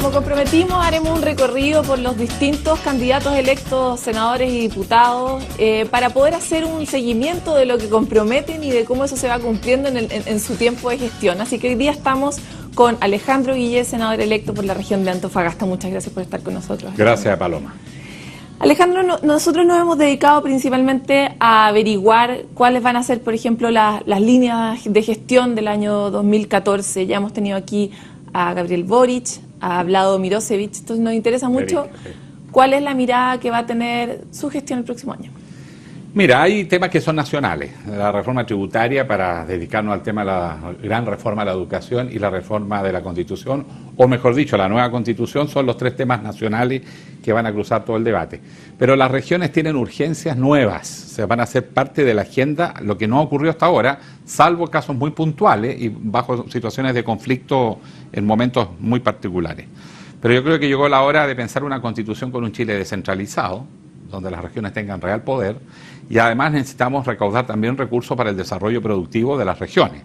nos comprometimos, haremos un recorrido por los distintos candidatos electos, senadores y diputados, para poder hacer un seguimiento de lo que comprometen y de cómo eso se va cumpliendo en su tiempo de gestión. Así que hoy día estamos con Alejandro Guillé, senador electo por la región de Antofagasta. Muchas gracias por estar con nosotros. Gracias, Paloma. Alejandro, nosotros nos hemos dedicado principalmente a averiguar cuáles van a ser, por ejemplo, las líneas de gestión del año 2014. Ya hemos tenido aquí a Gabriel Boric, a Vlado Mirosevic. Entonces nos interesa mucho cuál es la mirada que va a tener su gestión el próximo año. Mira, hay temas que son nacionales. La reforma tributaria, para dedicarnos al tema de la gran reforma de la educación y la reforma de la Constitución, o mejor dicho, la nueva Constitución, son los tres temas nacionales que van a cruzar todo el debate. Pero las regiones tienen urgencias nuevas, se van a hacer parte de la agenda, lo que no ocurrió hasta ahora, salvo casos muy puntuales y bajo situaciones de conflicto en momentos muy particulares. Pero yo creo que llegó la hora de pensar una Constitución con un Chile descentralizado, donde las regiones tengan real poder, y además necesitamos recaudar también recursos para el desarrollo productivo de las regiones,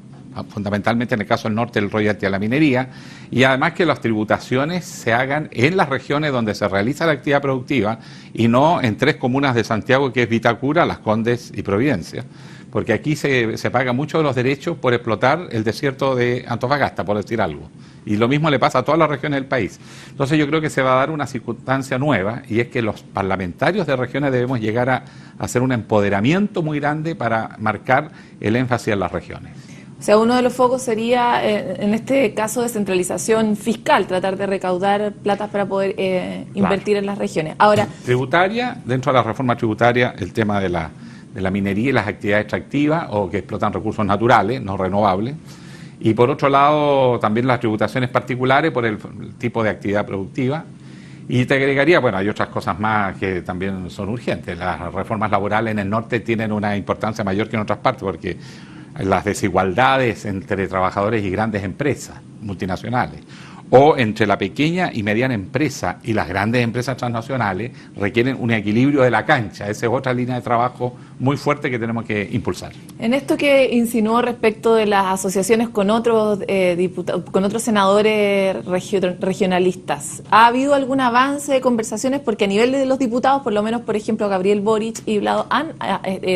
fundamentalmente en el caso del norte el royalty a la minería, y además que las tributaciones se hagan en las regiones donde se realiza la actividad productiva y no en tres comunas de Santiago, que es Vitacura, Las Condes y Providencia, porque aquí se paga mucho de los derechos por explotar el desierto de Antofagasta, por decir algo. Y lo mismo le pasa a todas las regiones del país. Entonces yo creo que se va a dar una circunstancia nueva, y es que los parlamentarios de regiones debemos llegar a hacer un empoderamiento muy grande para marcar el énfasis en las regiones. O sea, uno de los focos sería, en este caso, descentralización fiscal, tratar de recaudar platas para poder invertir en las regiones. Ahora, tributaria, dentro de la reforma tributaria, el tema de la minería y las actividades extractivas o que explotan recursos naturales, no renovables. Y por otro lado, también las tributaciones particulares por el tipo de actividad productiva. Y te agregaría, bueno, hay otras cosas más que también son urgentes. Las reformas laborales en el norte tienen una importancia mayor que en otras partes, porque las desigualdades entre trabajadores y grandes empresas multinacionales, o entre la pequeña y mediana empresa y las grandes empresas transnacionales, requieren un equilibrio de la cancha. Esa es otra línea de trabajo muy fuerte que tenemos que impulsar. En esto que insinuó respecto de las asociaciones con otros con otros senadores regionalistas, ¿ha habido algún avance de conversaciones? Porque a nivel de los diputados, por lo menos, por ejemplo, Gabriel Boric y Vlado han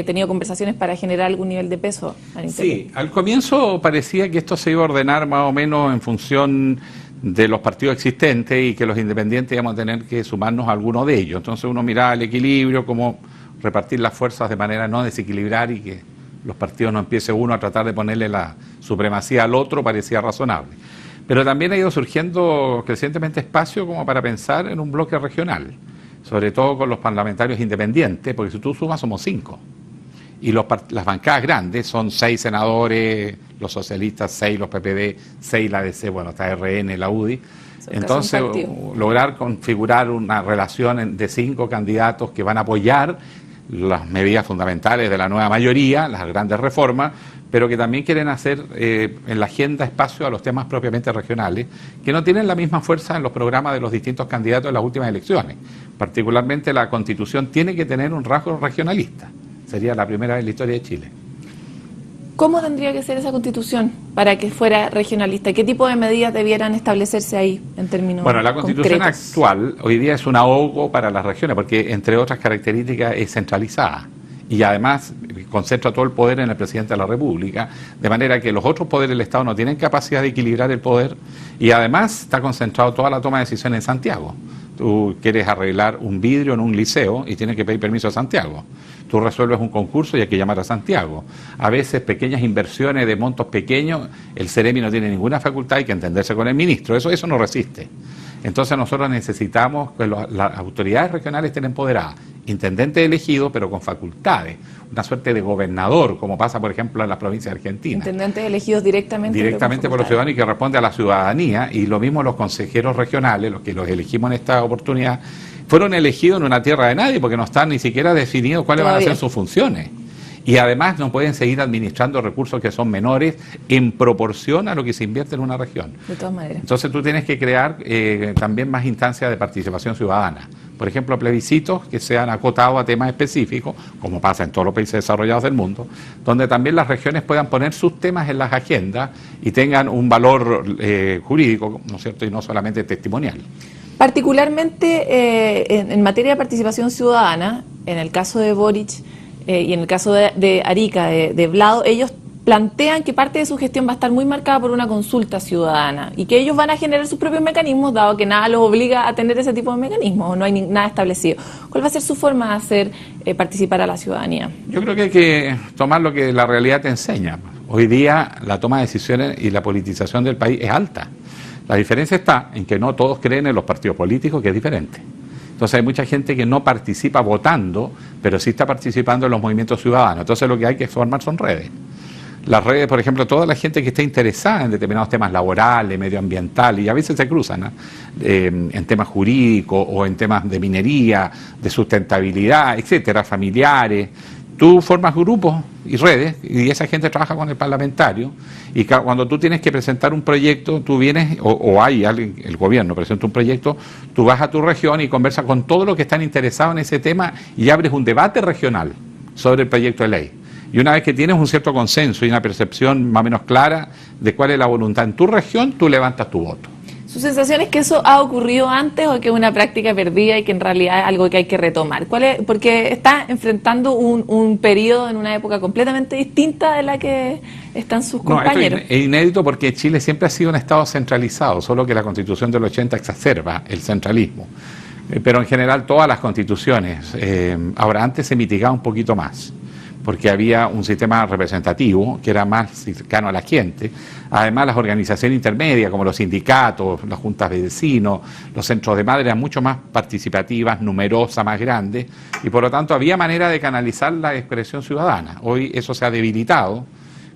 tenido conversaciones para generar algún nivel de peso al interior. Sí, al comienzo parecía que esto se iba a ordenar más o menos en función de los partidos existentes y que los independientes íbamos a tener que sumarnos a alguno de ellos. Entonces uno miraba el equilibrio, cómo repartir las fuerzas de manera no desequilibrar y que los partidos no empiece uno a tratar de ponerle la supremacía al otro, parecía razonable. Pero también ha ido surgiendo crecientemente espacio como para pensar en un bloque regional, sobre todo con los parlamentarios independientes, porque si tú sumas somos 5. Y las bancadas grandes son 6 senadores, los socialistas 6, los PPD 6, la DC, bueno, está RN, la UDI. Entonces, lograr configurar una relación de 5 candidatos que van a apoyar las medidas fundamentales de la nueva mayoría, las grandes reformas, pero que también quieren hacer en la agenda espacio a los temas propiamente regionales, que no tienen la misma fuerza en los programas de los distintos candidatos en las últimas elecciones. Particularmente la Constitución tiene que tener un rasgo regionalista. Sería la primera vez en la historia de Chile. ¿Cómo tendría que ser esa Constitución para que fuera regionalista? ¿Qué tipo de medidas debieran establecerse ahí en términos Bueno, la Constitución concretos? actual hoy día es un ahogo para las regiones, porque entre otras características es centralizada y además concentra todo el poder en el presidente de la República, de manera que los otros poderes del Estado no tienen capacidad de equilibrar el poder, y además está concentrado toda la toma de decisiones en Santiago. Tú quieres arreglar un vidrio en un liceo y tienes que pedir permiso a Santiago. Tú resuelves un concurso y hay que llamar a Santiago. A veces pequeñas inversiones de montos pequeños, el Ceremi no tiene ninguna facultad, hay que entenderse con el ministro. Eso no resiste. Entonces nosotros necesitamos que las autoridades regionales estén empoderadas, intendentes elegidos pero con facultades, una suerte de gobernador, como pasa por ejemplo en las provincias argentinas. Intendentes elegidos directamente por los ciudadanos y que responde a la ciudadanía, y lo mismo los consejeros regionales, los que los elegimos en esta oportunidad, fueron elegidos en una tierra de nadie porque no están ni siquiera definidos cuáles van a ser sus funciones. Y además no pueden seguir administrando recursos que son menores en proporción a lo que se invierte en una región. De todas maneras. Entonces tú tienes que crear también más instancias de participación ciudadana, por ejemplo, plebiscitos que sean acotados a temas específicos, como pasa en todos los países desarrollados del mundo, donde también las regiones puedan poner sus temas en las agendas y tengan un valor jurídico, ¿no es cierto?, y no solamente testimonial. Particularmente en materia de participación ciudadana, en el caso de Boric y en el caso de Arica, de Vlado, ellos plantean que parte de su gestión va a estar muy marcada por una consulta ciudadana y que ellos van a generar sus propios mecanismos, dado que nada los obliga a tener ese tipo de mecanismos, no hay nada establecido. ¿Cuál va a ser su forma de hacer participar a la ciudadanía? Yo creo que hay que tomar lo que la realidad te enseña. Hoy día la toma de decisiones y la politización del país es alta. La diferencia está en que no todos creen en los partidos políticos, que es diferente. Entonces hay mucha gente que no participa votando, pero sí está participando en los movimientos ciudadanos. Entonces lo que hay que formar son redes. Las redes, por ejemplo, toda la gente que está interesada en determinados temas laborales, medioambientales, y a veces se cruzan, ¿no?, en temas jurídicos o en temas de minería, de sustentabilidad, etcétera, familiares. Tú formas grupos y redes y esa gente trabaja con el parlamentario y cuando tú tienes que presentar un proyecto, tú vienes, o hay alguien, el gobierno presenta un proyecto, tú vas a tu región y conversas con todos los que están interesados en ese tema y abres un debate regional sobre el proyecto de ley. Y una vez que tienes un cierto consenso y una percepción más o menos clara de cuál es la voluntad en tu región, tú levantas tu voto. ¿Su sensación es que eso ha ocurrido antes o que es una práctica perdida y que en realidad es algo que hay que retomar? Porque está enfrentando un periodo en una época completamente distinta de la que están sus compañeros. Esto es inédito porque Chile siempre ha sido un Estado centralizado, solo que la Constitución del 80 exacerba el centralismo. Pero en general todas las constituciones, ahora antes se mitigaba un poquito más, porque había un sistema representativo que era más cercano a la gente. Además, las organizaciones intermedias, como los sindicatos, las juntas de vecinos, los centros de madre, eran mucho más participativas, numerosas, más grandes, y por lo tanto había manera de canalizar la expresión ciudadana. Hoy eso se ha debilitado,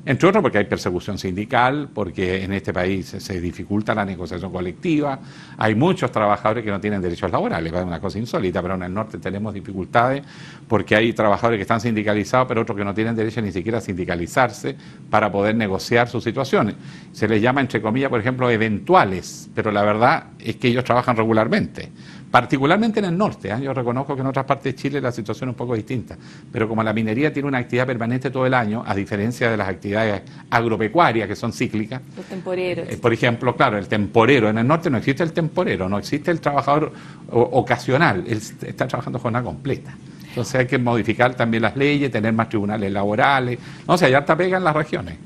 entre otros porque hay persecución sindical, porque en este país se dificulta la negociación colectiva, hay muchos trabajadores que no tienen derechos laborales, es una cosa insólita, pero en el norte tenemos dificultades porque hay trabajadores que están sindicalizados, pero otros que no tienen derecho ni siquiera a sindicalizarse para poder negociar sus situaciones. Se les llama, entre comillas, por ejemplo, eventuales, pero la verdad es que ellos trabajan regularmente. Particularmente en el norte, yo reconozco que en otras partes de Chile la situación es un poco distinta, pero como la minería tiene una actividad permanente todo el año, a diferencia de las actividades agropecuarias que son cíclicas, los temporeros. Por ejemplo, claro, el temporero, en el norte no existe el temporero, no existe el trabajador ocasional, él está trabajando jornada completa. Entonces hay que modificar también las leyes, tener más tribunales laborales, no sé, hay harta pega en las regiones.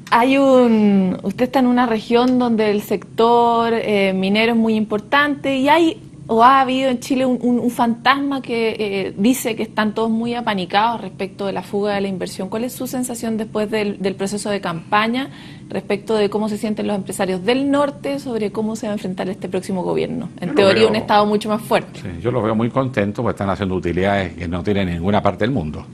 Usted está en una región donde el sector minero es muy importante y ha habido en Chile un fantasma que dice que están todos muy apanicados respecto de la fuga de la inversión. ¿Cuál es su sensación después del proceso de campaña respecto de cómo se sienten los empresarios del norte sobre cómo se va a enfrentar este próximo gobierno? En teoría un Estado mucho más fuerte. Sí, yo los veo muy contentos porque están haciendo utilidades que no tienen en ninguna parte del mundo.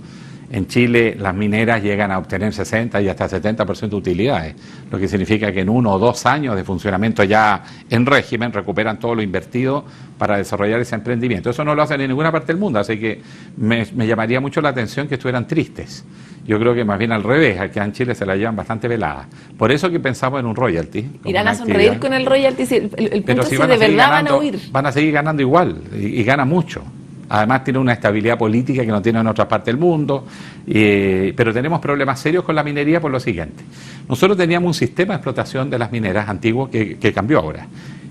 En Chile las mineras llegan a obtener 60 y hasta 70% de utilidades, lo que significa que en 1 o 2 años de funcionamiento ya en régimen recuperan todo lo invertido para desarrollar ese emprendimiento. Eso no lo hacen en ninguna parte del mundo, así que me llamaría mucho la atención que estuvieran tristes. Yo creo que más bien al revés, aquí en Chile se la llevan bastante velada. Por eso que pensamos en un royalty. Irán a sonreír con el royalty, el punto es si de verdad van a huir. Van a seguir ganando igual y ganan mucho. Además tiene una estabilidad política que no tiene en otras partes del mundo, pero tenemos problemas serios con la minería por lo siguiente. Nosotros teníamos un sistema de explotación de las mineras antiguo que cambió ahora.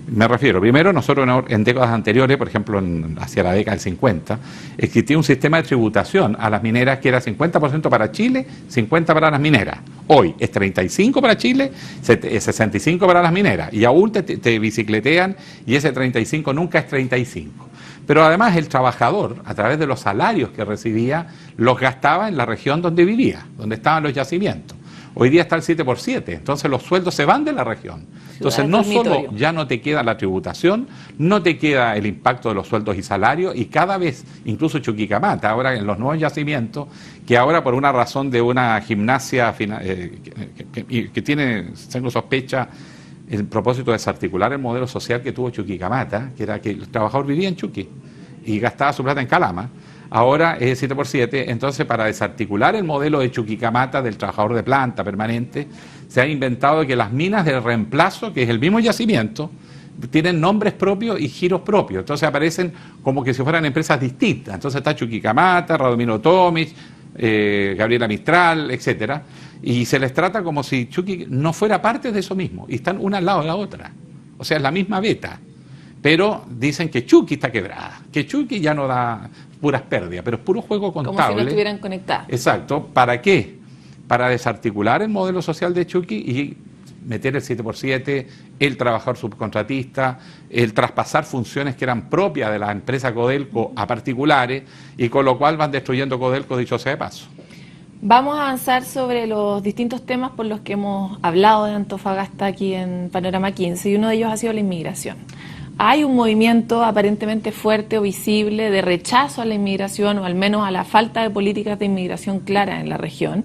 Me refiero, primero nosotros en décadas anteriores, por ejemplo hacia la década del 50, existía un sistema de tributación a las mineras que era 50% para Chile, 50% para las mineras. Hoy es 35% para Chile, 65% para las mineras, y aún te bicicletean y ese 35% nunca es 35%. Pero además el trabajador, a través de los salarios que recibía, los gastaba en la región donde vivía, donde estaban los yacimientos. Hoy día está el 7x7, entonces los sueldos se van de la región. Entonces no solo ya no te queda la tributación, no te queda el impacto de los sueldos y salarios, y cada vez, incluso Chuquicamata, ahora en los nuevos yacimientos, que ahora por una razón de una gimnasia que tiene, tengo sospecha, el propósito de desarticular el modelo social que tuvo Chuquicamata, que era que el trabajador vivía en Chuqui y gastaba su plata en Calama, ahora es 7x7, entonces para desarticular el modelo de Chuquicamata del trabajador de planta permanente, se ha inventado que las minas de reemplazo, que es el mismo yacimiento, tienen nombres propios y giros propios, entonces aparecen como que si fueran empresas distintas. Entonces está Chuquicamata, Radomiro Tomic, Gabriela Mistral, etcétera, y se les trata como si Chuqui no fuera parte de eso mismo, y están una al lado de la otra, o sea, es la misma beta, pero dicen que Chuqui está quebrada, que Chuqui ya no da puras pérdidas, pero es puro juego contable. Como si no estuvieran conectadas. Exacto, ¿para qué? Para desarticular el modelo social de Chuqui y meter el 7x7, el trabajador subcontratista, el traspasar funciones que eran propias de la empresa Codelco a particulares, y con lo cual van destruyendo Codelco, dicho sea de paso. Vamos a avanzar sobre los distintos temas por los que hemos hablado de Antofagasta aquí en Panorama 15, y uno de ellos ha sido la inmigración. Hay un movimiento aparentemente fuerte o visible de rechazo a la inmigración, o al menos a la falta de políticas de inmigración claras en la región,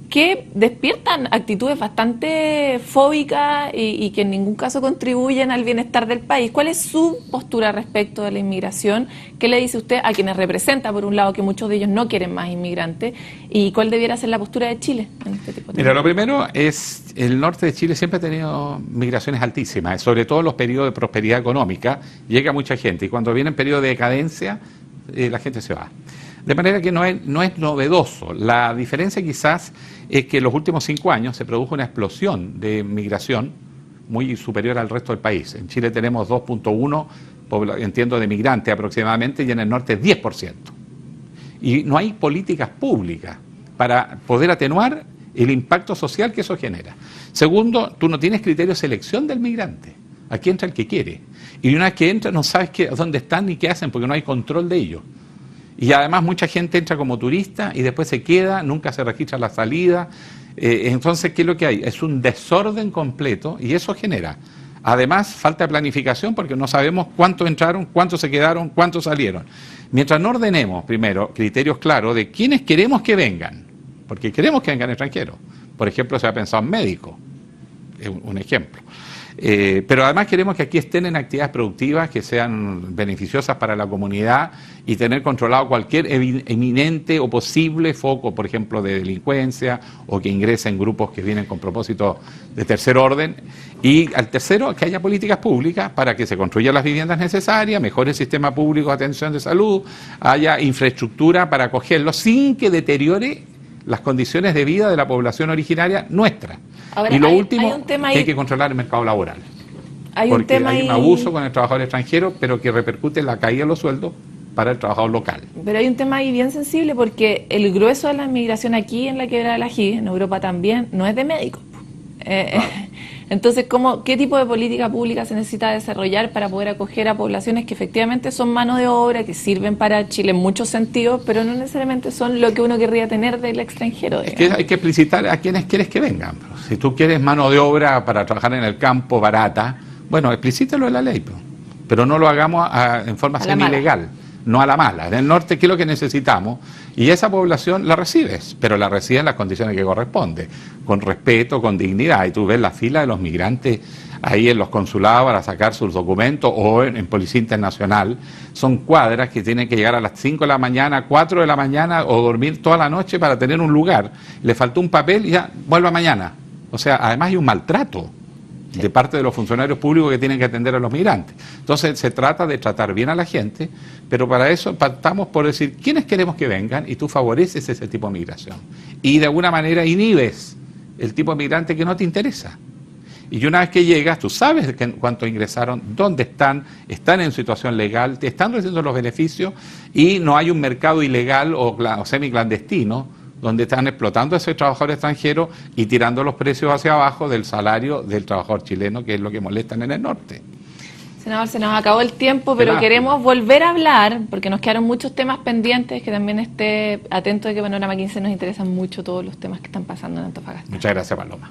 que despiertan actitudes bastante fóbicas y que en ningún caso contribuyen al bienestar del país. ¿Cuál es su postura respecto de la inmigración? ¿Qué le dice usted a quienes representa, por un lado, que muchos de ellos no quieren más inmigrantes? ¿Y cuál debiera ser la postura de Chile en este tipo de temas? Mira, lo primero es, el norte de Chile siempre ha tenido migraciones altísimas, sobre todo en los periodos de prosperidad económica, llega mucha gente, y cuando viene en periodo de decadencia, la gente se va. De manera que no es novedoso. La diferencia quizás es que en los últimos 5 años se produjo una explosión de migración muy superior al resto del país. En Chile tenemos 2.1, entiendo, de migrantes aproximadamente, y en el norte 10%. Y no hay políticas públicas para poder atenuar el impacto social que eso genera. Segundo, tú no tienes criterio de selección del migrante. Aquí entra el que quiere. Y una vez que entra no sabes dónde están ni qué hacen, porque no hay control de ellos. Y además mucha gente entra como turista y después se queda, nunca se registra la salida. Entonces, ¿qué es lo que hay? Es un desorden completo, y eso genera, además, falta de planificación, porque no sabemos cuántos entraron, cuántos se quedaron, cuántos salieron. Mientras no ordenemos, primero, criterios claros de quiénes queremos que vengan, porque queremos que vengan extranjeros. Por ejemplo, se ha pensado en médicos, es un ejemplo. Pero además queremos que aquí estén en actividades productivas que sean beneficiosas para la comunidad, y tener controlado cualquier eminente o posible foco, por ejemplo, de delincuencia, o que ingresen grupos que vienen con propósitos de tercer orden. Y al tercero, que haya políticas públicas para que se construyan las viviendas necesarias, mejore el sistema público de atención de salud, haya infraestructura para acogerlos sin que deteriore las condiciones de vida de la población originaria nuestra. Ahora, y lo último, hay hay que controlar el mercado laboral. Porque hay un abuso con el trabajador extranjero, pero que repercute en la caída de los sueldos para el trabajador local. Pero hay un tema ahí bien sensible, porque el grueso de la migración aquí en la Quebrada del Ají, en Europa también, no es de médicos. Entonces, ¿qué tipo de política pública se necesita desarrollar para poder acoger a poblaciones que efectivamente son mano de obra, que sirven para Chile en muchos sentidos, pero no necesariamente son lo que uno querría tener del extranjero? Es que hay que explicitar a quienes quieres que vengan. Si tú quieres mano de obra para trabajar en el campo barata, bueno, explícitalo en la ley, pero no lo hagamos en forma semi-ilegal, no a la mala. En el norte, ¿qué es lo que necesitamos? Y esa población la recibes, pero la recibes en las condiciones que corresponde, con respeto, con dignidad. Y tú ves la fila de los migrantes ahí en los consulados para sacar sus documentos, o en Policía Internacional. Son cuadras que tienen que llegar a las 5 de la mañana, 4 de la mañana, o dormir toda la noche para tener un lugar. Le faltó un papel y ya, vuelva mañana. O sea, además hay un maltrato de parte de los funcionarios públicos que tienen que atender a los migrantes. Entonces se trata de tratar bien a la gente, pero para eso partamos por decir quiénes queremos que vengan, y tú favoreces ese tipo de migración. Y de alguna manera inhibes el tipo de migrante que no te interesa. Y una vez que llegas, tú sabes cuántos ingresaron, dónde están en situación legal, te están recibiendo los beneficios, y no hay un mercado ilegal o semiclandestino donde están explotando a ese trabajador extranjero y tirando los precios hacia abajo del salario del trabajador chileno, que es lo que molestan en el norte. Senador, se nos acabó el tiempo, pero queremos volver a hablar, porque nos quedaron muchos temas pendientes, que también esté atento de que Panorama 15 nos interesan mucho todos los temas que están pasando en Antofagasta. Muchas gracias, Paloma.